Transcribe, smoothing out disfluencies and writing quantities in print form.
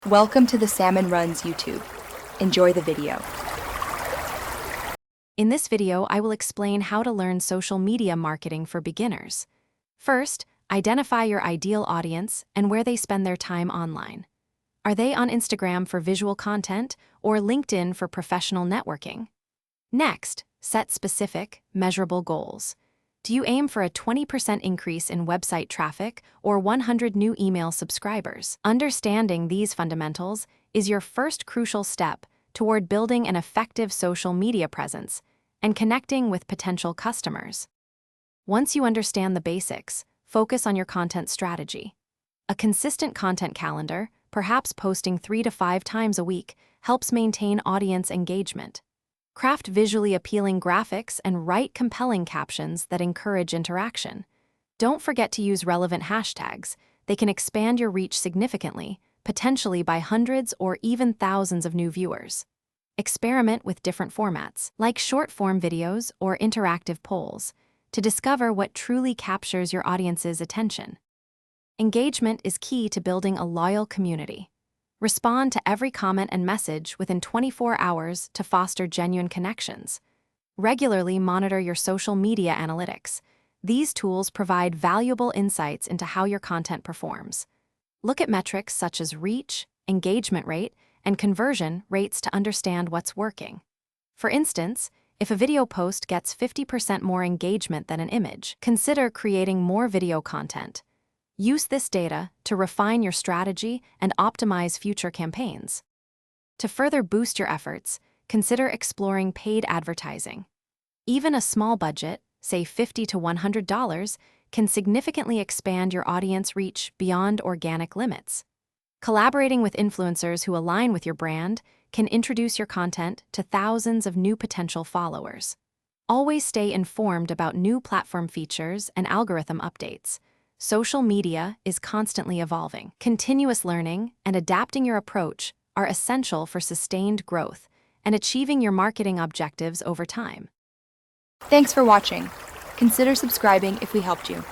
Welcome to the Salmon Runs YouTube. Enjoy the video. In this video, I will explain how to learn social media marketing for beginners. First, identify your ideal audience and where they spend their time online. Are they on Instagram for visual content or LinkedIn for professional networking? Next, set specific, measurable goals. Do you aim for a 20% increase in website traffic or 100 new email subscribers? Understanding these fundamentals is your first crucial step toward building an effective social media presence and connecting with potential customers. Once you understand the basics, focus on your content strategy. A consistent content calendar, perhaps posting 3 to 5 times a week, helps maintain audience engagement. Craft visually appealing graphics and write compelling captions that encourage interaction. Don't forget to use relevant hashtags. They can expand your reach significantly, potentially by hundreds or even thousands of new viewers. Experiment with different formats, like short-form videos or interactive polls, to discover what truly captures your audience's attention. Engagement is key to building a loyal community. Respond to every comment and message within 24 hours to foster genuine connections. Regularly monitor your social media analytics. These tools provide valuable insights into how your content performs. Look at metrics such as reach, engagement rate, and conversion rates to understand what's working. For instance, if a video post gets 50% more engagement than an image, consider creating more video content. Use this data to refine your strategy and optimize future campaigns. To further boost your efforts, consider exploring paid advertising. Even a small budget, say $50 to $100, can significantly expand your audience reach beyond organic limits. Collaborating with influencers who align with your brand can introduce your content to thousands of new potential followers. Always stay informed about new platform features and algorithm updates. Social media is constantly evolving. Continuous learning and adapting your approach are essential for sustained growth and achieving your marketing objectives over time. Thanks for watching. Consider subscribing if we helped you.